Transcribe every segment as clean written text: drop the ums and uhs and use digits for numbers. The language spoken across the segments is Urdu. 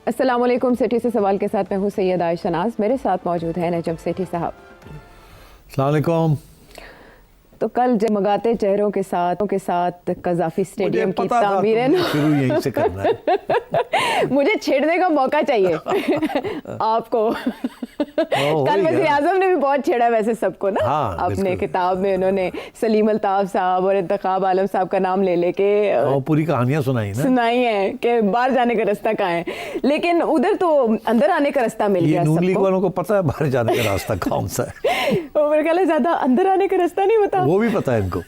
السلام علیکم. سیٹھی سے سوال کے ساتھ میں ہوں سید عائشہ ناز. میرے ساتھ موجود ہیں نجم سیٹھی صاحب. السلام علیکم. تو کل جگمگاتے چہروں کے ساتھ قذافی اسٹیڈیم کی تعمیر ہے نا, شروع یہیں سے کرنا ہے. مجھے چھیڑنے کا موقع چاہیے آپ کو. کل وزیر اعظم نے بھی بہت چھیڑا ویسے سب کو نا, اپنے کتاب میں انہوں نے سلیم الطاف صاحب اور انتخاب عالم صاحب کا نام لے لے کے پوری کہانیاں سنائی ہیں کہ باہر جانے کا راستہ کہاں ہے, لیکن ادھر تو اندر آنے کا راستہ مل گیا. نون لیگ والوں کو پتا ہے باہر جانے کا راستہ کون سا ہے. میرے خیال ہے زیادہ اندر آنے کا راستہ نہیں ہوتا. وہ بھی پتا ہے ان کو,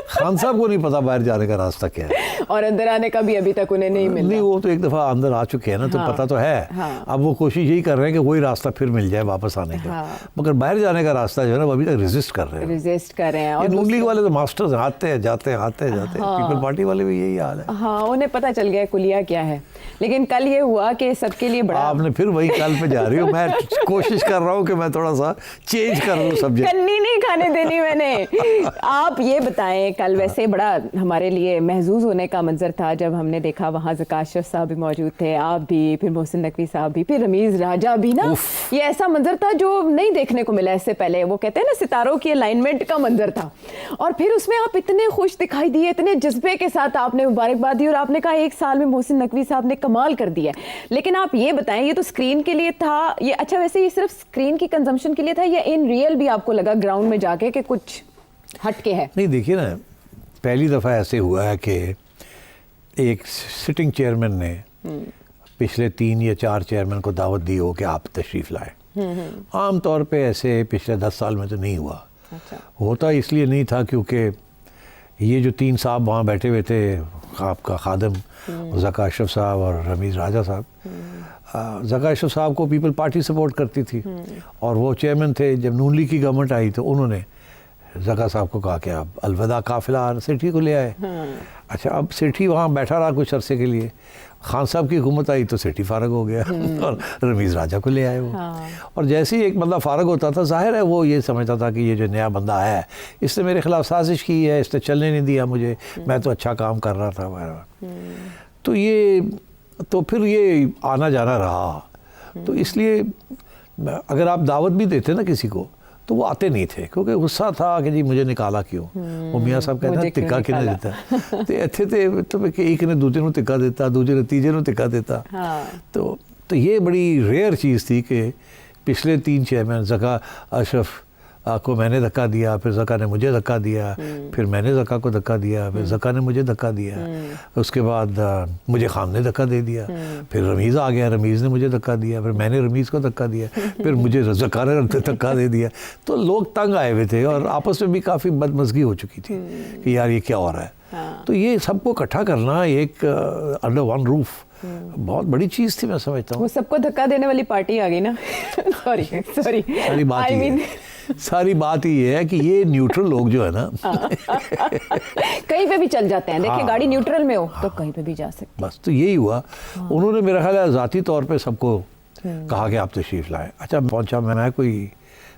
خان صاحب کو نہیں پتا باہر جانے کا راستہ کیا ہے, اور اندر آنے کا بھی ابھی تک انہیں نہیں ملا. نہیں, وہ تو ایک دفعہ اندر آ چکے ہیں نا, تو پتا تو ہے. اب وہ کوشش یہی کر رہے ہیں کہ وہی راستہ پھر مل جائے واپس آنے کا, مگر باہر جانے کا راستہ جو ہے نا وہ ابھی تک ریزسٹ کر رہے ہیں. اور نون لیگ والے تو ماسٹرز آتے ہیں جاتے ہیں. پیپل پارٹی والے بھی یہی حال ہے. ہاں, انہیں پتا چل گیا کلیہ کیا ہے. لیکن کل یہ ہوا کہ سب کے لیے بڑا, آپ نے پھر وہی کل پہ جا رہی ہو. میں کوشش کر رہا ہوں کہ میں تھوڑا سا چینج کر دوں سبجیکٹ. کنی نہیں کھانے دینی میں نے. آپ یہ بتائیں, کل ویسے بڑا ہمارے لیے محظوظ ہونے کا منظر تھا جب ہم نے دیکھا وہاں زکا اشرف صاحب بھی موجود تھے, آپ بھی, پھر محسن نقوی صاحب بھی, پھر رمیز راجہ بھی نا. یہ ایسا منظر تھا جو نہیں دیکھنے کو ملا اس سے پہلے. وہ کہتے ہیں نا ستاروں کی الائنمنٹ کا منظر تھا, اور پھر اس میں آپ اتنے خوش دکھائی دیے, اتنے جذبے کے ساتھ آپ نے مبارکباد دی, اور آپ نے کہا ایک سال میں محسن نقوی صاحب نے کمال کر دیا. لیکن آپ یہ بتائیں, یہ تو اسکرین کے لیے تھا یہ, اچھا ویسے یہ صرف اسکرین کی کنزمپشن کے لیے تھا یا ان ریئل بھی آپ کو لگا گراؤنڈ میں جا کے کہ کچھ ہٹ کے ہے؟ نہیں, دیکھیے نا, پہلی دفعہ ایسے ہوا ہے کہ ایک سٹنگ چیئرمین نے پچھلے 3 یا 4 چیئرمین کو دعوت دی ہو کہ آپ تشریف لائیں. عام طور پہ ایسے پچھلے 10 سال میں تو نہیں ہوا. ہوتا اس لیے نہیں تھا کیونکہ یہ جو 3 صاحب وہاں بیٹھے ہوئے تھے, آپ کا خادم زکا اشرف صاحب اور رمیز راجہ صاحب, زکا اشرف صاحب کو پیپل پارٹی سپورٹ کرتی تھی, اور وہ چیئرمین تھے. جب نون لیگ کی گورنمنٹ آئی تو انہوں نے زکا صاحب کو کہا کہ آپ الوداع قافلہ سیٹھی کو لے آئے. اچھا, اب سیٹھی وہاں بیٹھا رہا کچھ عرصے کے لیے. خان صاحب کی حکومت آئی تو سیٹھی فارغ ہو گیا اور رمیز راجہ کو لے آئے وہ. اور جیسے ہی ایک بندہ فارغ ہوتا تھا, ظاہر ہے وہ یہ سمجھتا تھا کہ یہ جو نیا بندہ آیا ہے اس نے میرے خلاف سازش کی ہے, اس نے چلنے نہیں دیا مجھے, میں تو اچھا کام کر رہا تھا. تو پھر یہ آنا جانا رہا. تو اس لیے اگر آپ دعوت بھی دیتے نا کسی کو تو وہ آتے نہیں تھے, کیونکہ غصہ تھا کہ جی مجھے نکالا کیوں. وہ میاں صاحب کہتے ہیں تکا کنے دیتا تو ایتھے تھے تو ایک نے دوسرے نو تکا دیتا, دوسرے نے تیجے نو تکا دیتا. تو یہ بڑی ریئر چیز تھی کہ پچھلے 3 چیئرمین, زکا اشرف کو میں نے دھکا دیا, پھر زکا نے مجھے دھکا دیا, پھر میں نے زکا کو دھکا دیا, پھر زکا نے مجھے دھکا دیا, اس کے بعد مجھے خان نے دھکا دے دیا, پھر رمیز آ گیا, رمیز نے مجھے دھکا دیا, پھر میں نے رمیز کو دھکا دیا, پھر مجھے زکا نے دھکا دے دیا. تو لوگ تنگ آئے ہوئے تھے اور آپس میں بھی کافی بدمزگی ہو چکی تھی کہ یار یہ کیا ہو رہا ہے. تو یہ سب کو اکٹھا کرنا ایک انڈر ون روف بہت بڑی چیز تھی, میں سمجھتا ہوں. وہ سب کو دھکا دینے والی پارٹی آ گئی نا. ساری بات ہی یہ ہے کہ یہ نیوٹرل لوگ جو ہے نا کہیں پہ بھی چل جاتے ہیں. دیکھیں گاڑی نیوٹرل میں ہو تو کہیں پہ بھی جا سکتے. بس تو یہی ہوا. انہوں نے میرا خیال ہے ذاتی طور پہ سب کو کہا کہ آپ تشریف لائیں. اچھا, پہنچا میں کوئی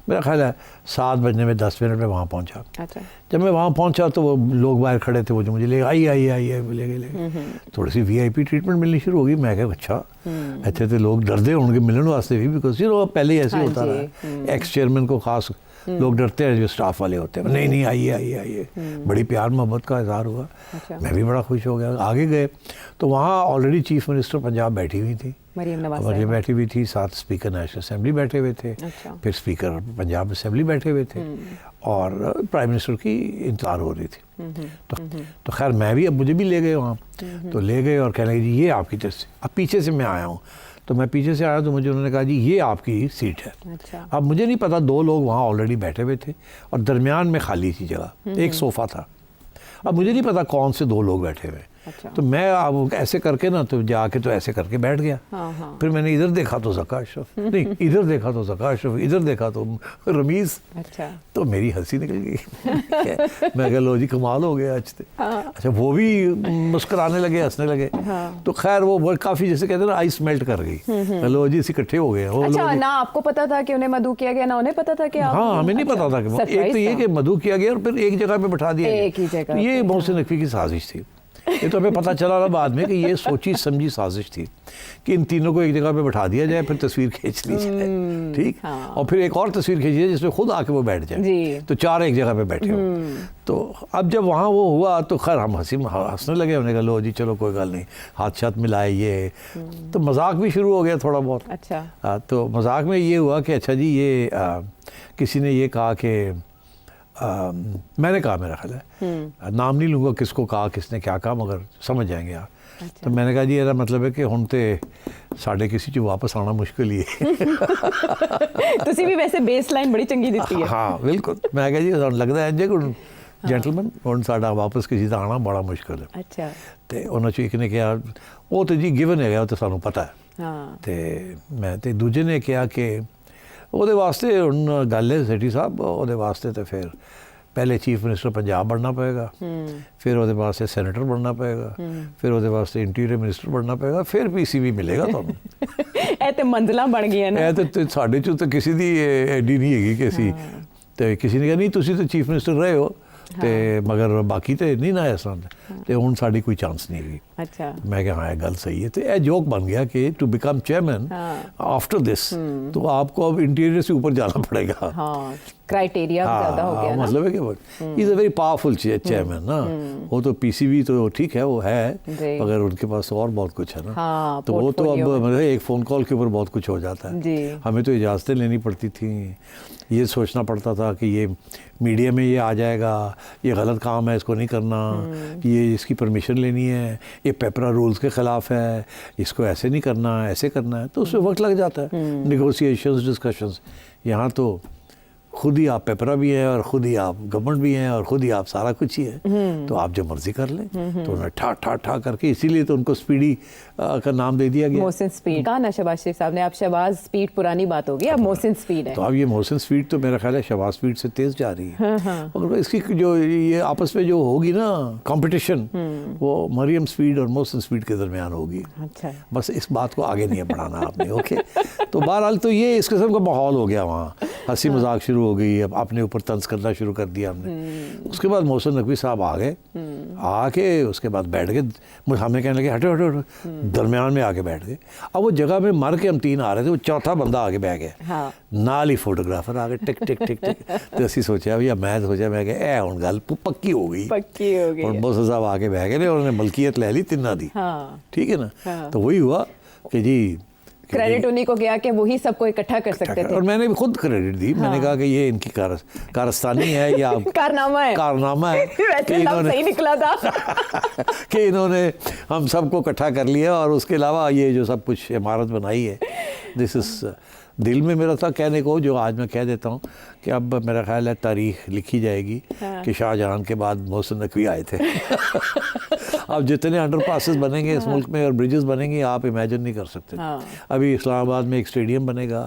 میرا خیال ہے 7 بجنے میں 10 منٹ میں وہاں پہنچا. جب میں وہاں پہنچا تو وہ لوگ باہر کھڑے تھے, وہ جو مجھے لے آئی لے گئے. تھوڑی سی VIP ٹریٹمنٹ ملنی شروع ہو گئی. میں کہا اچھا ایسے تو لوگ ڈردے ہوں گے ملنے واسطے بھی, بیکاز پہلے ہی ایسے ہوتا رہا ہے. ایکس چیئرمین کو خاص لوگ ڈرتے ہیں جو اسٹاف والے ہوتے ہیں. نہیں آئیے. بڑی پیار محبت کا اظہار ہوا. میں بھی بڑا خوش ہو گیا. آگے گئے تو وہاں آلریڈی چیف منسٹر پنجاب بیٹھی ہوئی تھی, مریم بیٹھی ہوئی تھی, ساتھ اسپیکر نیشنل اسمبلی بیٹھے ہوئے تھے, پھر اسپیکر پنجاب اسمبلی بیٹھے ہوئے تھے, اور پرائم منسٹر کی انتظار ہو رہی تھی. تو خیر میں بھی, اب مجھے بھی لے گئے وہاں. تو لے گئے اور کہنے لگے جی یہ آپ کی طرف سے. اب پیچھے سے میں آیا ہوں, تو میں پیچھے سے آیا تو مجھے انہوں نے کہا جی یہ آپ کی سیٹ ہے. اب مجھے نہیں پتا, 2 لوگ وہاں آلریڈی بیٹھے ہوئے تھے اور درمیان میں خالی تھی جگہ, ایک صوفہ تھا. اب مجھے نہیں پتا کون سے 2 لوگ بیٹھے ہوئے. تو میں اب ایسے کر کے نا تو جا کے تو ایسے کر کے بیٹھ گیا. پھر میں نے ادھر دیکھا تو زکا اشرف, نہیں ادھر دیکھا تو زکا اشرف, ادھر دیکھا تو رمیز. تو میری ہنسی نکل گئی. میں کہا لو جی کمال ہو گیا آج. اچھا, وہ بھی مسکرانے لگے, ہنسنے لگے. تو خیر وہ کافی جیسے کہتے ہیں نا آئس میلٹ کر گئی. لو جی اسی اکٹھے ہو گئے. اچھا, نہ آپ کو پتا تھا کہ انہیں مدعو کیا گیا, نہ انہیں پتا تھا کہ ہاں ہمیں نہیں پتا تھا کہ ایک تو یہ کہ مدعو کیا گیا اور پھر ایک جگہ پہ بٹھا دیا گیا. یہ محسن نقوی کی سازش تھی. یہ تو ہمیں پتہ چلا نا بعد میں کہ یہ سوچی سمجھی سازش تھی کہ ان تینوں کو ایک جگہ پہ بٹھا دیا جائے, پھر تصویر کھینچ لی جائے, ٹھیک, اور پھر ایک اور تصویر کھینچی جائے جس میں خود آ کے وہ بیٹھ جائے, تو چار ایک جگہ پہ بیٹھے ہو. تو اب جب وہاں وہ ہوا تو خیر ہم ہنسنے لگے, ہم نے کہا لو جی چلو کوئی گل نہیں, ہاتھ شاتھ ملائے یہ, تو مذاق بھی شروع ہو گیا تھوڑا بہت. اچھا, تو مذاق میں یہ ہوا کہ اچھا جی یہ کسی نے یہ کہا کہ میں نے کہا, میرا خیال ہے نام نہیں لوں گا کس کو کہا, کس نے کیا کہا, مگر سمجھ جائیں گے آپ. تو میں نے کہا جی یہ مطلب ہے کہ ہن تے ساڈے کسی چ واپس آنا مشکل ہی ہے. تسی بھی ویسے بیس لائن بڑی چنگی دتی ہے. ہاں بالکل, میں کہا جی لگدا ہے جے کہ جینٹلمین ہن ساڈا واپس کسی دا آنا بڑا مشکل ہے. اچھا, تے انہاں چ ایک نے کہا وہ تو جی گیون ہے, وہ تو سانوں پتہ ہے. ہاں, تے میں تے دوجے نے کہا کہ وہ واسطے ہن گل ہے سیٹھی صاحب, وہ واسطے تے پھر پہلے چیف منسٹر پنجاب بننا پائے گا, پھر وہ واسطے سینیٹر بننا پائے گا, پھر وہ واسطے انٹیریئر منسٹر بننا پائے گا, پھر پی سی بی ملے گا تمہیں. اے تے منزلاں بن گئی نا. اے تے ساڈے چوں تے کسی دی ایڈی نہیں ہے کہ اسی تے کسی نے کہا نہیں تسی تے چیف منسٹر رہے ہو تے مگر باقی تے نہیں نا اس طرح تے ہن ساڈی کوئی چانس نہیں ہوئی. اچھا, میں کہا ہاں یہ گل صحیح ہے. تو یہ جوک بن گیا کہ to become chairman after this تو آپ کو اب انٹیریئر سے اوپر جانا پڑے گا. ہاں, کرائٹیریا زیادہ ہو گیا نا. مطلب ہے کہ از اے ویری پاورفل چیئرمین نا. وہ تو پی سی بی تو ٹھیک ہے وہ ہے, مگر ان کے پاس اور بہت کچھ ہے نا. تو وہ تو اب ایک فون کال کے اوپر بہت کچھ ہو جاتا ہے. ہمیں تو اجازتیں لینی پڑتی تھیں, یہ سوچنا پڑتا تھا کہ یہ میڈیا میں یہ آ جائے گا, یہ غلط کام ہے اس کو نہیں کرنا, یہ اس کی پرمیشن لینی ہے, یہ پیپرا رولز کے خلاف ہے, اس کو ایسے نہیں کرنا, ایسے کرنا ہے. تو اس میں وقت لگ جاتا ہے, نیگوسیشنز, ڈسکشنز. یہاں تو خود ہی آپ پیپرا بھی ہیں اور خود ہی آپ گورنمنٹ بھی ہیں اور خود ہی آپ سارا کچھ ہی ہے, تو آپ جو مرضی کر لیں. تو انہیں ٹھا ٹھا ٹھا کر کے, اسی لیے تو ان کو اسپیڈی کا نام دے دیا گیا. محسن اسپیڈ کہا نا شہباز شریف صاحب نے, اب شہباز اسپیڈ پرانی بات ہوگی, اب محسن اسپیڈ ہے. تو اب یہ محسن اسپیڈ تو میرا خیال ہے شہباز اسپیڈ سے تیز جا رہی ہے. مگر اس کی جو یہ آپس میں جو ہوگی نا کمپٹیشن, وہ مریم اسپیڈ اور محسن اسپیڈ کے درمیان ہوگی. اچھا, بس اس بات کو آگے نہیں بڑھانا آپ نے. اوکے, تو بہرحال تو یہ اس قسم کا ماحول ہو گیا وہاں, ہنسی مذاق شروع ہو گئی. اب اپنے اوپر طنز کرنا شروع کر دیا ہم نے. اس کے بعد محسن نقوی صاحب آ گئے, آ کے اس کے بعد بیٹھ گئے, ہمیں کہنے لگے ہٹو ہٹو ہٹو, درمیان میں آ کے بیٹھ گئے. اب وہ جگہ میں مر کے ہم تین آ رہے تھے, وہ چوتھا بندہ آگے بیٹھ گیا, نال ہی فوٹوگرافر آ گئے, ٹک ٹک ٹک ٹک. تو اسی سوچا بھیا, میں سوچا میں کہ اے ہن گل پکی ہو گئی, پکی ہو گئی. اور محسن صاحب آ کے بیٹھ گئے, انہوں نے ملکیت لے لی تینوں دی. ٹھیک ہے نا. تو وہی ہوا کہ جی کریڈٹ انہیں کو گیا کہ وہی سب کو اکٹھا کر سکتے تھے. اور میں نے بھی خود کریڈٹ دی, میں نے کہا کہ یہ ان کی کارستانی ہے یا کارنامہ ہے صحیح نکلا تھا کہ انہوں نے ہم سب کو اکٹھا کر لیا, اور اس کے علاوہ یہ جو سب کچھ عمارت بنائی ہے. دس از دل میں میرا تھا کہنے کو, جو آج میں کہہ دیتا ہوں کہ اب میرا خیال ہے تاریخ لکھی جائے گی کہ شاہ جہان کے بعد محسن نقوی آئے تھے. اب جتنے انڈر پاسز بنیں گے اس ملک میں اور بریجز بنیں گے, آپ امیجن نہیں کر سکتے. ابھی اسلام آباد میں ایک اسٹیڈیم بنے گا,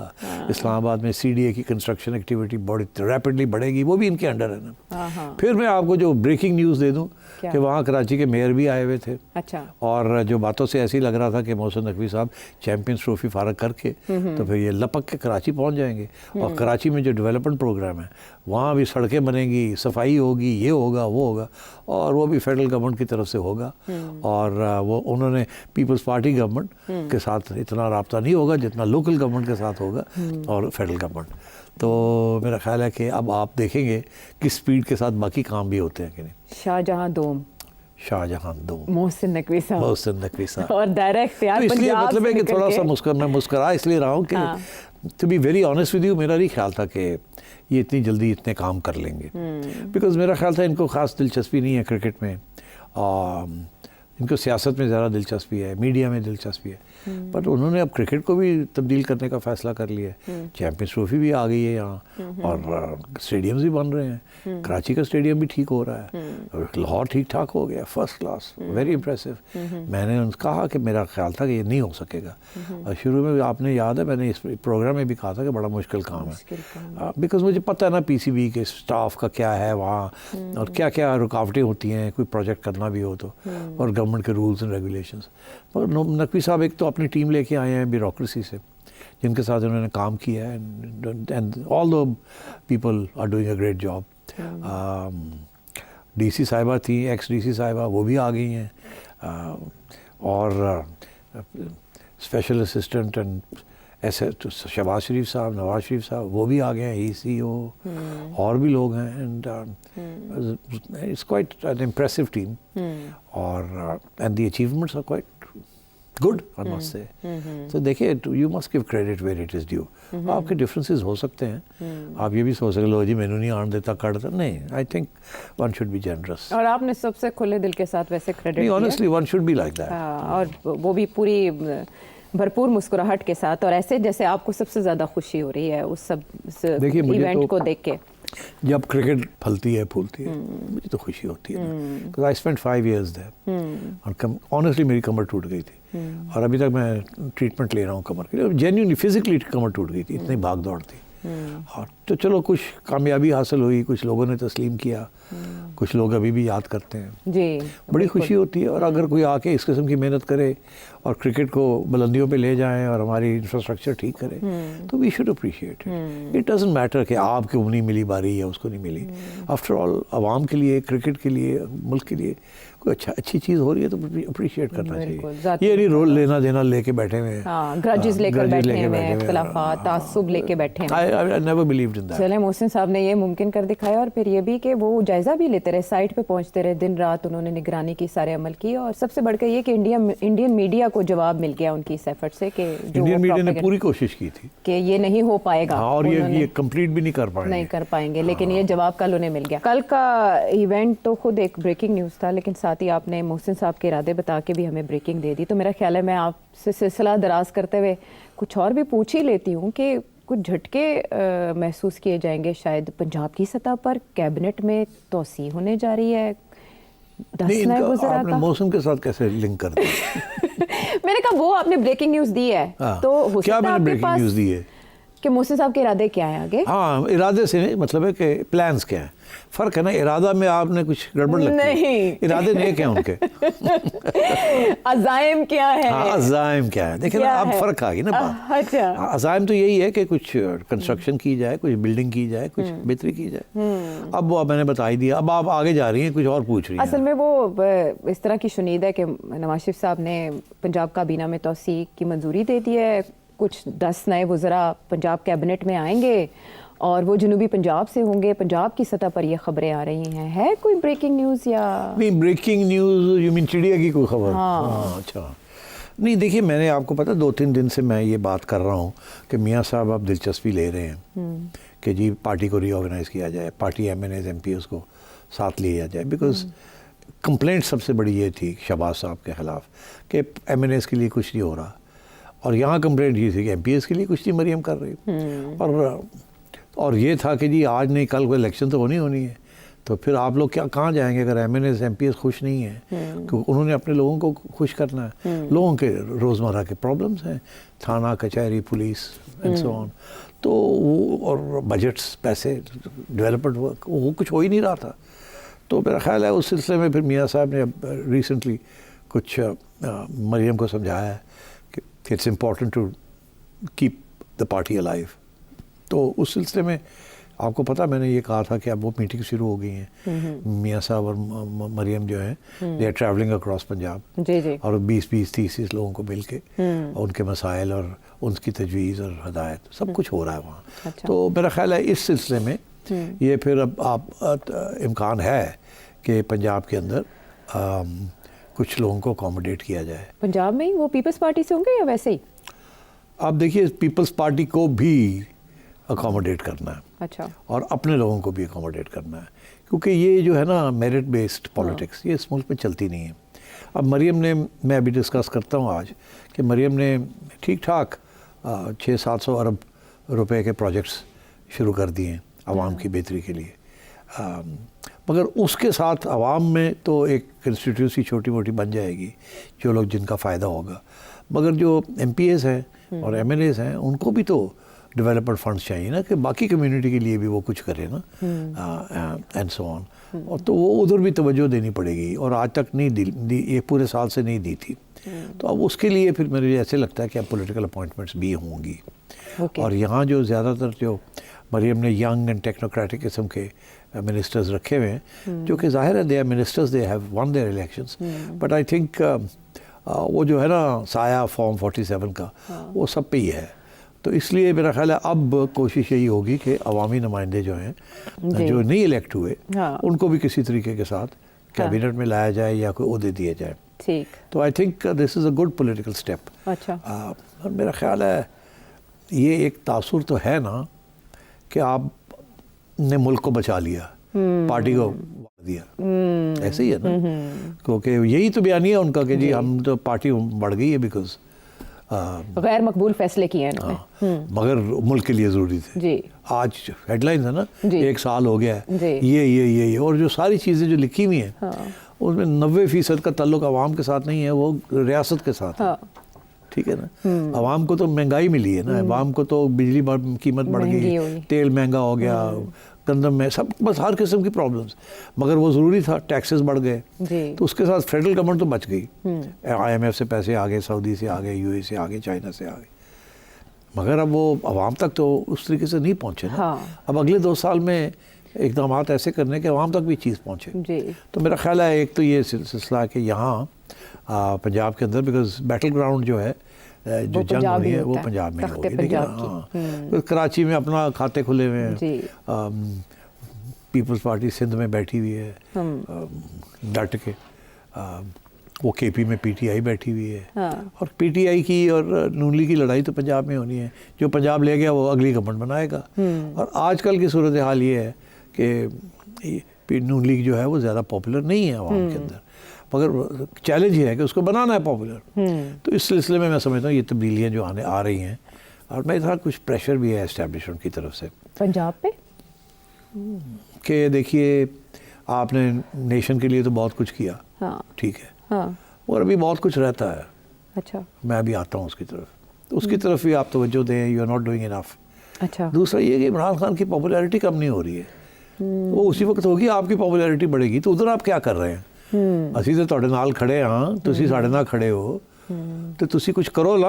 اسلام آباد میں سی ڈی اے کی کنسٹرکشن ایکٹیویٹی بڑی ریپڈلی بڑھے گی, وہ بھی ان کے انڈر ہے نا. پھر میں آپ کو جو بریکنگ نیوز دے دوں کہ وہاں کراچی کے میئر بھی آئے ہوئے تھے. اچھا, اور جو باتوں سے ایسی لگ رہا تھا کہ محسن نقوی صاحب چیمپئنز ٹرافی فارغ کر کے تو پھر یہ لپک کے کراچی پہنچ جائیں گے. اور کراچی میں جو ڈیولپمنٹ پروگرام ہے وہاں بھی سڑکیں بنیں گی, صفائی ہوگی, یہ ہوگا وہ ہوگا, اور وہ بھی فیڈرل گورنمنٹ کی طرف سے ہوگا. اور وہ انہوں نے پیپلز پارٹی گورنمنٹ کے ساتھ اتنا رابطہ نہیں ہوگا جتنا لوکل گورنمنٹ کے ساتھ ہوگا اور فیڈرل گورنمنٹ. تو میرا خیال ہے کہ اب آپ دیکھیں گے کس سپیڈ کے ساتھ باقی کام بھی ہوتے ہیں کہ نہیں. شاہجہاں دوم, شاہجہان دوم, محسن نقوی صاحب, محسن نقوی صاحب. اور دائرہ اختیار اس لیے پنجاب مطلب ہے کہ سے تھوڑا نکل سا میں مسکرا اس لیے رہا ہوں کہ to be very honest with you, میرا نہیں خیال تھا کہ یہ اتنی جلدی اتنے کام کر لیں گے. بیکاز میرا خیال تھا ان کو خاص دلچسپی نہیں ہے کرکٹ میں, ان کو سیاست میں زیادہ دلچسپی ہے, میڈیا میں دلچسپی ہے. بٹ انہوں نے اب کرکٹ کو بھی تبدیل کرنے کا فیصلہ کر لیا ہے. چیمپئنز ٹرافی بھی آ گئی ہے یہاں, اور اسٹیڈیمز بھی بن رہے ہیں. کراچی کا اسٹیڈیم بھی ٹھیک ہو رہا ہے, لاہور ٹھیک ٹھاک ہو گیا, فرسٹ کلاس, ویری امپریسو. میں نے ان سے کہا کہ میرا خیال تھا کہ یہ نہیں ہو سکے گا. اور شروع میں آپ نے یاد ہے میں نے اس پروگرام میں بھی کہا تھا کہ بڑا مشکل کام ہے, بیکاز مجھے پتہ ہے نا پی سی بی کے اسٹاف کا کیا ہے وہاں, اور کیا کیا رکاوٹیں ہوتی ہیں کوئی پروجیکٹ کرنا بھی ہو تو, اور گورنمنٹ کے رولز اینڈ ریگولیشنز. پر نقوی صاحب ایک تو اپنی ٹیم لے کے آئے ہیں بیوروکریسی سے, جن کے ساتھ انہوں نے کام کیا ہے, and all the people are doing a great job. D C صاحبہ تھیں, ایکس ڈی سی صاحبہ, وہ بھی آ گئی ہیں, اور اسپیشل اسسٹنٹ اینڈ ایسے شہباز شریف صاحب, نواز شریف صاحب, وہ بھی آ گئے ہیں, سی او, اور بھی لوگ ہیں, and it's quite an impressive team, اور and the achievements are quite good, I must say. So دیکھیے, you must give credit where it is due. آپ کے ڈفرینسز ہو سکتے ہیں, آپ یہ بھی سوچ سکتے لو جی میں نے نہیں آن دیتا کر نہیں, I think one should be generous. اور آپ نے سب سے کھلے دل کے ساتھ ویسے کریڈٹ دیا. Honestly one should be like that. اور وہ بھی پوری بھرپور مسکراہٹ کے ساتھ, اور ایسے جیسے آپ کو سب سے زیادہ خوشی ہو رہی ہے اس سب ایونٹ کو دیکھ کے. جب کرکٹ پھلتی ہے پھولتی ہے مجھے تو خوشی ہوتی ہے, because I spent 5 years there, اور honestly میری کمر ٹوٹ گئی تھی, اور ابھی تک میں ٹریٹمنٹ لے رہا ہوں کمر کے لیے, جینیونلی فزیکلی کمر ٹوٹ گئی تھی, اتنی بھاگ دوڑ تھی. اور تو چلو کچھ کامیابی حاصل ہوئی, کچھ لوگوں نے تسلیم کیا, کچھ لوگ ابھی بھی یاد کرتے ہیں, جی بڑی خوشی ہوتی ہے. اور اگر کوئی آ کے اس قسم کی محنت کرے اور کرکٹ کو بلندیوں پہ لے جائیں اور ہماری انفراسٹرکچر ٹھیک کرے, تو we should appreciate it. It doesn't matter کہ آپ کو نہیں ملی باری یا اس کو نہیں ملی. آفٹر آل عوام کے لیے, کرکٹ کے لیے, ملک کے لیے کوئی اچھی چیز ہو رہی ہے تو اپریشیٹ کرنا چاہیے. یہ نہیں رول لینا دینا لے کے بیٹھے ہوئے ہیں, گرجز لے کر بیٹھے ہوئے ہیں, اختلافات, تعصب لے کے بیٹھے ہیں. I never believed in that. چلیں محسن صاحب نے یہ ممکن کر دکھایا, اور پھر یہ بھی کہ وہ جائزہ بھی لیتے رہے, سائٹ پہ پہنچتے رہے, دن رات انہوں نے نگرانی کی, سارے عمل کی, اور سب سے بڑھ کے یہ کہ انڈین میڈیا کو جواب مل گیا ان کی اس ایفرٹ سے, کہ انڈین میڈیا نے پوری کوشش کی تھی کہ یہ نہیں ہو پائے گا, اور یہ کمپلیٹ بھی نہیں کر پائیں گے, لیکن یہ جواب کل انہیں مل گیا. کل کا ایونٹ تو خود ایک بریکنگ نیوز تھا, لیکن ساتھ ہی آپ نے محسن صاحب کے ارادے بتا کے بھی ہمیں بریکنگ دے دی. تو میرا خیال ہے میں آپ سے سلسلہ دراز کرتے ہوئے کچھ اور بھی پوچھ ہی لیتی ہوں کہ کچھ جھٹکے محسوس کیے جائیں گے شاید پنجاب کی سطح پر, کیبنٹ میں توسیع ہونے جا رہی ہے. آپ نے موسم کے ساتھ کیسے لنک کر دیا؟ میں نے کہا وہ آپ نے بریکنگ نیوز دی ہے, تو کیا میں نے بریکنگ نیوز دی ہے کہ محسن صاحب کے ارادے کیا ہیں آگے؟ ہاں, ارادے سے مطلب ہے کہ پلانز کیا ہیں, فرق ہے نا. ارادہ میں آپ نے کچھ گڑبڑ لگتی نہیں, ارادے نیک ہیں ان کے, عزائم کیا ہے, عزائم کیا ہے, دیکھیں نا اب فرق آ گئی نا بات. اچھا, عزائم تو یہی ہے کہ کچھ کنسٹرکشن کی جائے, کچھ بلڈنگ کی جائے, کچھ بہتری کی جائے. اب وہ میں نے بتا ہی دیا, اب آپ آگے جا رہی ہیں, کچھ اور پوچھ رہی ہیں. اصل میں وہ اس طرح کی شنید ہے کہ نواز شریف صاحب نے پنجاب کابینہ میں توسیع کی منظوری دے دی ہے, کچھ 10 نئے وزراء پنجاب کیبنٹ میں آئیں گے, اور وہ جنوبی پنجاب سے ہوں گے. پنجاب کی سطح پر یہ خبریں آ رہی ہیں. ہے کوئی بریکنگ نیوز یا نہیں؟ بریکنگ نیوز یو مین چڑیا کی کوئی خبر؟ ہاں اچھا. نہیں دیکھیے, میں نے آپ کو پتا 2-3 دن سے میں یہ بات کر رہا ہوں کہ میاں صاحب اب دلچسپی لے رہے ہیں کہ جی پارٹی کو ری آرگنائز کیا جائے, party M N As M P As کو ساتھ لیا جائے. بیکاز کمپلینٹ سب سے بڑی یہ تھی شہباز صاحب کے خلاف کہ ایم این ایس کے لیے کچھ نہیں ہو رہا, اور یہاں کمپلینٹ یہ تھی کہ ایم پی ایس کے لیے کچھ نہیں مریم کر رہی. اور یہ تھا کہ جی آج نہیں کل کوئی الیکشن تو ہونی ہے, تو پھر آپ لوگ کہاں جائیں گے اگر M N As M P As خوش نہیں ہیں, کیونکہ انہوں نے اپنے لوگوں کو خوش کرنا ہے. لوگوں کے روزمرہ کے پرابلمس ہیں, تھانہ کچہری پولیس اینڈ سو آن, تو وہ اور بجٹس, پیسے, ڈیولپمنٹ ورک, وہ کچھ ہو ہی نہیں رہا تھا. تو میرا خیال ہے اس سلسلے میں پھر میاں صاحب نے اب ریسنٹلی کچھ مریم کو سمجھایا ہے کہ it's important to keep the party alive. تو اس سلسلے میں آپ کو پتہ میں نے یہ کہا تھا کہ اب وہ میٹنگ شروع ہو گئی ہیں. میاں صاحب اور مریم جو ہیں they are travelling across Punjab, اور 20-30 لوگوں کو مل کے ان کے مسائل اور ان کی تجویز اور ہدایت سب کچھ ہو رہا ہے وہاں. تو میرا خیال ہے اس سلسلے میں یہ پھر اب آپ امکان ہے کہ پنجاب کے اندر کچھ لوگوں کو اکوموڈیٹ کیا جائے. پنجاب میں ہی وہ پیپلز پارٹی سے ہوں گے یا ویسے ہی؟ آپ دیکھیے پیپلز پارٹی کو بھی اکوموڈیٹ کرنا ہے, اچھا, اور اپنے لوگوں کو بھی اکوموڈیٹ کرنا ہے, کیونکہ یہ جو ہے نا میرٹ بیسڈ پالیٹکس یہ اس ملک میں چلتی نہیں ہے. اب مریم نے, میں ابھی ڈسکس کرتا ہوں آج کہ مریم نے ٹھیک ٹھاک 600-700 ارب روپے کے پروجیکٹس شروع کر دیے ہیں عوام کی بہتری کے لیے, مگر اس کے ساتھ عوام میں تو ایک کنسٹیٹیوسی چھوٹی موٹی بن جائے گی جو لوگ جن کا فائدہ ہوگا, مگر جو ایم پی ایز ہیں اور ایم ایل ایز ہیں ان کو بھی تو ڈیولپمنٹ فنڈس چاہیے نا, کہ باقی کمیونٹی کے لیے بھی وہ کچھ کرے نا, اینڈ سو آن. اور تو وہ ادھر بھی توجہ دینی پڑے گی, اور آج تک نہیں دی, یہ پورے سال سے نہیں دی تھی. تو اب اس کے لیے پھر میرے ایسے لگتا ہے کہ اب پولیٹیکل اپوائنٹمنٹس بھی ہوں گی. اور یہاں جو زیادہ تر جو مریم نے ینگ اینڈ ٹیکنوکریٹک قسم کے منسٹرز رکھے ہوئے ہیں جو کہ ظاہر ہے they are ministers they have won their elections but I think وہ جو ہے نا سایہ فارم 47 کا وہ سب پہ ہی ہے. تو اس لیے میرا خیال ہے اب کوشش یہی ہوگی کہ عوامی نمائندے جو ہیں جو نہیں الیکٹ ہوئے ان کو بھی کسی طریقے کے ساتھ کیبنٹ میں لایا جائے یا کوئی عہدے دیے جائیں. تو I think this is a good political step. اور میرا خیال ہے یہ ایک تاثر تو ہے نا کہ آپ نے ملک کو بچا لیا, پارٹی کو دیا, ایسے ہی ہے نا, کیونکہ یہی تو بیانیہ ہے ان کا کہ جی ہم تو پارٹی بڑھ گئی ہے بیکاز غیر مقبول فیصلے کیے ہیں مگر ملک کے لیے ضروری تھے. جی آج ہیڈ لائنز ہے نا 1 سال ہو گیا ہے یہ اور جو ساری چیزیں جو لکھی ہوئی ہیں اس میں 90% کا تعلق عوام کے ساتھ نہیں ہے, وہ ریاست کے ساتھ ہے. ٹھیک ہے نا, عوام کو تو مہنگائی ملی ہے نا, عوام کو تو بجلی قیمت بڑھ گئی, تیل مہنگا ہو گیا, گندم میں سب, بس ہر قسم کی پرابلمس, مگر وہ ضروری تھا, ٹیکسز بڑھ گئے تو اس کے ساتھ فیڈرل گورنمنٹ تو بچ گئی. IMF سے پیسے آ گئے, سعودی سے آ گئے, UAE سے آ گئے, چائنا سے آ گئے, مگر اب وہ عوام تک تو اس طریقے سے نہیں پہنچے نا. اب اگلے 2 سال میں اقدامات ایسے کرنے کہ عوام تک بھی چیز پہنچے. تو میرا خیال ہے ایک تو یہ سلسلہ ہے کہ یہاں پنجاب کے اندر بیکاز بیٹل گراؤنڈ جو ہے جو جنگ ہو رہی ہے وہ پنجاب میں ہوگی. لیکن کراچی میں اپنا کھاتے کھلے ہوئے ہیں, پیپلز پارٹی سندھ میں بیٹھی ہوئی ہے ڈٹ کے, وہ KP میں PTI بیٹھی ہوئی ہے, اور PTI کی اور نون لیگ کی لڑائی تو پنجاب میں ہونی ہے. جو پنجاب لے گیا وہ اگلی گورنمنٹ بنائے گا. اور آج کل کی صورتحال یہ ہے کہ نون لیگ جو ہے وہ زیادہ پاپولر نہیں ہے عوام کے اندر, مگر چیلنج یہ ہے کہ اس کو بنانا ہے پاپولر. تو اس سلسلے میں سمجھتا ہوں یہ تبدیلیاں جو آ رہی ہیں, اور میرے ساتھ کچھ پریشر بھی ہے اسٹیبلشمنٹ کی طرف سے پنجاب پہ کہ دیکھیے آپ نے نیشن کے لیے تو بہت کچھ کیا, ٹھیک ہے, اور ابھی بہت کچھ رہتا ہے. اچھا, میں ابھی آتا ہوں اس کی طرف بھی آپ توجہ دیں, یو آر ناٹ ڈوئنگ انف. اچھا, دوسرا یہ کہ عمران خان کی پاپولیرٹی کم نہیں ہو رہی ہے, وہ اسی وقت ہوگی آپ کی پاپولیرٹی بڑھے گی. تو ادھر آپ کیا کر رہے ہیں, ਅਸੀਂ ਤੇ ਤੁਹਾਡੇ ਨਾਲ ਖੜੇ ਹਾਂ, ਤੁਸੀਂ ਸਾਡੇ ਨਾਲ ਖੜੇ ਹੋ, ਤੇ ਤੁਸੀਂ ਕੁਝ ਕਰੋ ਨਾ,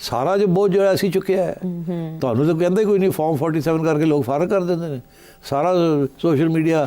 ਸਾਰਾ ਜੋ ਬੋਝ ਜਿਹੜਾ ਅਸੀਂ ਚੁੱਕਿਆ ਹੈ. ਤੁਹਾਨੂੰ ਤਾਂ ਕਹਿੰਦੇ ਕੋਈ ਨਹੀਂ, ਫਾਰਮ 47 ਕਰਕੇ ਲੋਕ ਫਾਰਗ ਕਰ ਦਿੰਦੇ ਨੇ, ਸਾਰਾ ਸੋਸ਼ਲ ਮੀਡੀਆ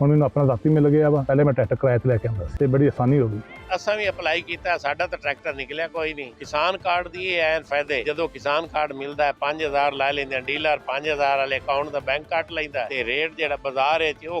ਹੁਣ ਮੈਨੂੰ ਆਪਣਾ ਜ਼ਾਤੀ ਮਿਲ ਗਿਆ ਵਾ, ਪਹਿਲੇ ਮੈਂ ਟਰੈਕਟਰ ਕਿਰਾਏ ਤੇ ਲੈ ਕੇ ਆਉਂਦਾ ਸੀ ਤੇ ਬੜੀ ਆਸਾਨੀ ਹੋ ਗਈ। ਅਸਾਂ ਵੀ ਅਪਲਾਈ ਕੀਤਾ, ਸਾਡਾ ਤਾਂ ਟਰੈਕਟਰ ਨਿਕਲਿਆ ਕੋਈ ਨਹੀਂ। ਕਿਸਾਨ ਕਾਰਡ ਦੀ ਇਹ ਐਨ ਫਾਇਦੇ, ਜਦੋਂ ਕਿਸਾਨ ਕਾਰਡ ਮਿਲਦਾ ਹੈ 5000 ਲੈ ਲੈਂਦੇ ਡੀਲਰ, 5000 ਵਾਲੇ ਅਕਾਊਂਟ ਦਾ ਬੈਂਕ ਕੱਟ ਲੈਂਦਾ ਤੇ ਰੇਟ ਜਿਹੜਾ ਬਾਜ਼ਾਰ ਵਿੱਚ ਉਹ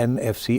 NFC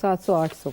700-800,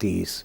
30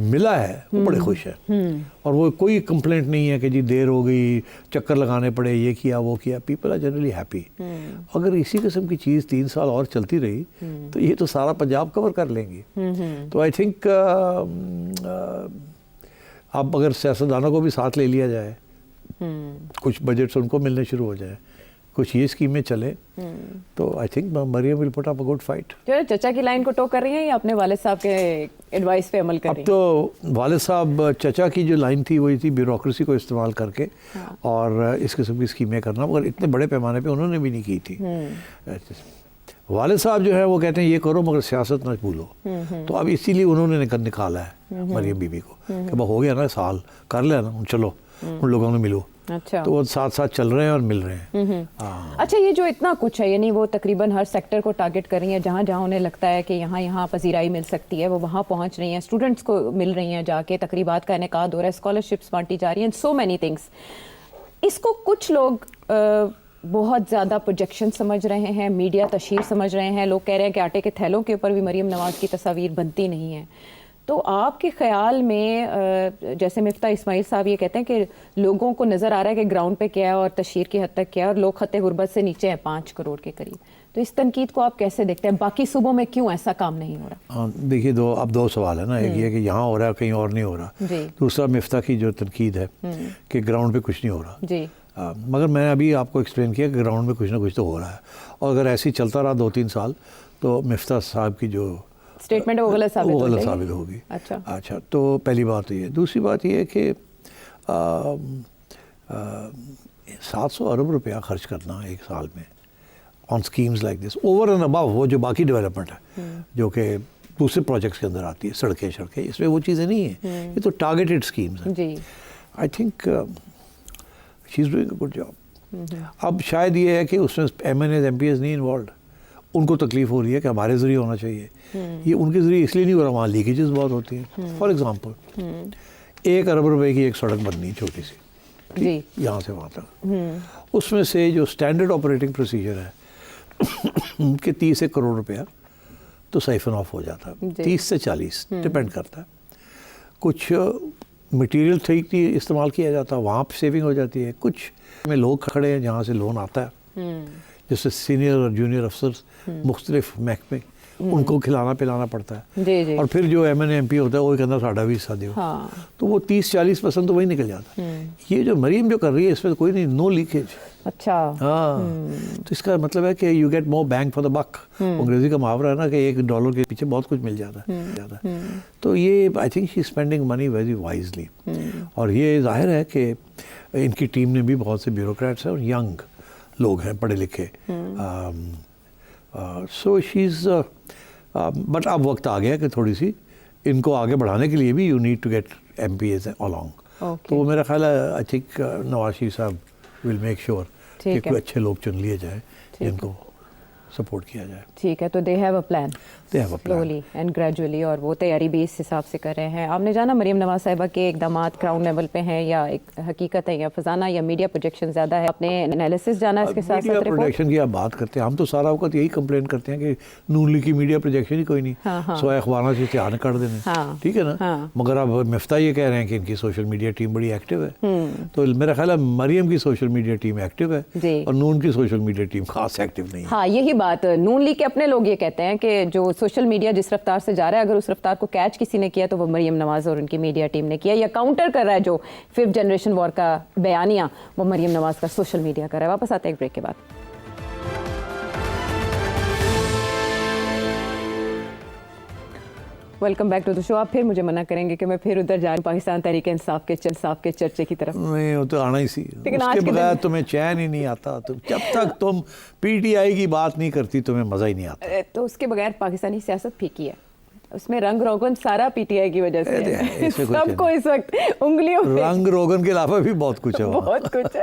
ملا ہے وہ بڑے خوش ہیں، اور وہ کوئی کمپلینٹ نہیں ہے کہ جی دیر ہو گئی، چکر لگانے پڑے، یہ کیا وہ کیا. People are generally happy. اگر اسی قسم کی چیز 3 سال اور چلتی رہی تو یہ تو سارا پنجاب کور کر لیں گے. تو آئی تھنک اب اگر سیاستدانوں کو بھی ساتھ لے لیا جائے، کچھ بجٹس ان کو ملنے شروع ہو جائے، کچھ یہ اسکیمیں چلیں، تو I think Maryam will put up a good fight. چچا کی لائن کو ٹو کر رہی ہیں یا اپنے والد صاحب کے ایڈوائس پہ عمل کر رہی ہیں؟ اب تو والد صاحب چچا کی جو لائن تھی وہی تھی بیوروکریسی کو استعمال کر کے اور اس قسم کی اسکیمیں کرنا، مگر اتنے بڑے پیمانے پہ انہوں نے بھی نہیں کی تھی. والد صاحب جو ہے وہ کہتے ہیں یہ کرو مگر سیاست نہ بھولو. تو اب اسی لیے انہوں نے نکالا ہے مریم بی بی کو کہ بس ہو گیا نا سال، کر لیا نا، چلو ان لوگوں نے ملو. اچھا، تو وہ ساتھ ساتھ چل رہے ہیں اور مل رہے ہیں. اچھا، یہ جو اتنا کچھ ہے، یعنی وہ تقریباً ہر سیکٹر کو ٹارگٹ کر رہی ہیں، جہاں جہاں انہیں لگتا ہے کہ یہاں پذیرائی مل سکتی ہے وہ وہاں پہنچ رہی ہیں، اسٹوڈنٹس کو مل رہی ہیں، جا کے تقریبات کا انعقاد ہو رہا ہے، اسکالرشپس بانٹی جا رہی ہیں، سو مینی تھنگس. اس کو کچھ لوگ بہت زیادہ پروجیکشن سمجھ رہے ہیں، میڈیا تشہیر سمجھ رہے ہیں. لوگ کہہ رہے ہیں کہ آٹے کے تھیلوں کے اوپر بھی مریم نواز کی تصاویر بنتی نہیں ہیں. تو آپ کے خیال میں جیسے مفتاح اسماعیل صاحب یہ کہتے ہیں کہ لوگوں کو نظر آ رہا ہے کہ گراؤنڈ پہ کیا ہے اور تشہیر کی حد تک کیا ہے، اور لوگ خط غربت سے نیچے ہیں 5 کروڑ کے قریب. تو اس تنقید کو آپ کیسے دیکھتے ہیں؟ باقی صوبوں میں کیوں ایسا کام نہیں ہو رہا؟ دیکھیے اب دو سوال ہے نا، ایک یہ کہ یہاں ہو رہا ہے کہیں اور نہیں ہو رہا. دوسرا مفتاح کی جو تنقید ہے کہ گراؤنڈ پہ کچھ نہیں ہو رہا. مگر میں نے ابھی آپ کو ایکسپلین کیا کہ گراؤنڈ میں کچھ نہ کچھ تو ہو رہا ہے، اور اگر ایسے ہی چلتا رہا 2-3 سال تو مفتاح صاحب کی جو اسٹیٹمنٹ وہ غلط ثابت ہوگی. اچھا، تو پہلی بات یہ ہے. دوسری بات یہ ہے کہ 700 ارب روپیہ خرچ کرنا ایک سال میں on schemes like this, over and above وہ جو باقی ڈیولپمنٹ ہے جو کہ دوسرے پروجیکٹس کے اندر آتی ہے، سڑکیں، اس میں وہ چیزیں نہیں ہیں. یہ تو ٹارگیٹڈ اسکیمز ہیں. I think she is doing a good job. اب شاید یہ ہے کہ اس میں M N As M P As نہیں انوالوڈ، ان کو تکلیف ہو رہی ہے کہ ہمارے ذریعے ہونا چاہیے. یہ ان کے ذریعے اس لیے نہیں ہو رہا، وہاں لیکیجز بہت ہوتی ہیں. فار ایگزامپل 1 ارب روپے کی ایک سڑک بننی چھوٹی سی یہاں سے وہاں تک، اس میں سے جو اسٹینڈرڈ آپریٹنگ پروسیجر ہے کہ 30 کروڑ روپیہ تو سائفن آف ہو جاتا ہے. 30 سے 40 ڈپینڈ کرتا ہے. کچھ مٹیریل ٹھیک استعمال کیا جاتا ہے، وہاں پہ سیونگ ہو جاتی ہے. کچھ میں لوگ کھڑے ہیں جہاں سے لون آتا ہے، جیسے سینئر اور جونیئر افسر مختلف محکمے، ان کو کھلانا پلانا پڑتا ہے. اور پھر جو ایم این ایم پی ہوتا ہے وہ کہنا ساڈا بھی حصہ دیو، تو وہ 30-40% تو وہی نکل جاتا. یہ جو مریم جو کر رہی ہے اس میں کوئی نہیں، نو لیکیج. اچھا، ہاں، تو اس کا مطلب ہے کہ you get more bang for the buck. انگریزی کا محاورہ ہے نا کہ $1 کے پیچھے بہت کچھ مل جاتا ہے. تو یہ آئی تھنک شی اسپینڈنگ منی ویری وائزلی. اور یہ ظاہر ہے کہ ان کی ٹیم میں بھی بہت سے بیوروکریٹس ہیں اور ینگ لوگ ہیں، پڑھے لکھے. سو شی از بٹ اب وقت آ گیا کہ تھوڑی سی ان کو آگے بڑھانے کے لیے بھی you need to get M P As along. تو وہ میرا خیال ہے آئی تھنک نواز شریف صاحب ول میک شیور کہ کوئی اچھے لوگ چن لیے جائیں جن کو سپورٹ کیا جائے. ٹھیک ہے، تو they have a plan slowly and gradually, اور وہ تیاری بھی اس حساب سے کر رہے ہیں. آپ نے جانا مریم نواز صاحبہ کے اقدامات گراؤنڈ لیول پہ ہیں یا ایک حقیقت ہے یا فزانہ یا میڈیا پروجیکشن زیادہ ہے؟ آپ نے انالیسس جانا اس کے ساتھ ساتھ میڈیا پروجیکشن کی آپ بات کرتے ہیں، ہم تو سارا وقت یہی کمپلین کرتے ہیں کہ نون لیگ کی میڈیا پروجیکشن ہی کوئی نہیں، سوائے اخباروں سے اشتہار کر دینے. ٹھیک ہے نا، مگر اب مفتاح یہ کہہ رہے ہیں کہ ان کی سوشل میڈیا ٹیم بڑی ایکٹیو ہے. تو میرا خیال ہے مریم کی سوشل میڈیا ٹیم ایکٹیو ہے اور نون کی سوشل میڈیا ٹیم خاص ایکٹیو نہیں ہے. ہاں، یہی بات نون لیگ کے اپنے لوگ یہ کہتے ہیں کہ جو سوشل میڈیا جس رفتار سے جا رہا ہے، اگر اس رفتار کو کیچ کسی نے کیا تو وہ مریم نواز اور ان کی میڈیا ٹیم نے کیا، یا کاؤنٹر کر رہا ہے جو 5th جنریشن وار کا بیانیہ وہ مریم نواز کا سوشل میڈیا کر رہا ہے. واپس آتے ہیں ایک بریک کے بعد. ویلکم بیک ٹو دا شو. آپ پھر مجھے منع کریں گے کہ میں پھر ادھر جا رہی ہوں پاکستان تحریک انصاف کے چرچے کی طرف. نہیں، وہ تو آنا ہی سی، اس کے بغیر تمہیں چین ہی نہیں آتا. جب تک تم پی ٹی آئی کی بات نہیں کرتی تمہیں مزہ ہی نہیں آتا. تو اس کے بغیر پاکستانی سیاست پھیکی ہے، اس میں رنگ روغن سارا پی ٹی آئی کی وجہ سے سب کو اس وقت انگلیوں پہ. رنگ روغن کے علاوہ بھی بہت کچھ ہے، بہت کچھ ہے.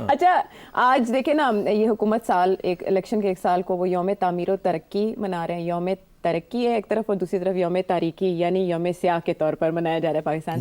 اچھا، آج دیکھیں نا، یہ حکومت سال ایک الیکشن کے ایک سال کو وہ یوم تعمیر و ترقی منا رہے ہیں. یوم ترقی ہے ایک طرف اور دوسری طرف یوم تاریکی یعنی یوم سیاہ کے طور پر منایا جا رہا ہے Pakistan.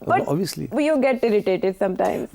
But obviously you get irritated sometimes.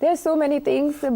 There are so many things.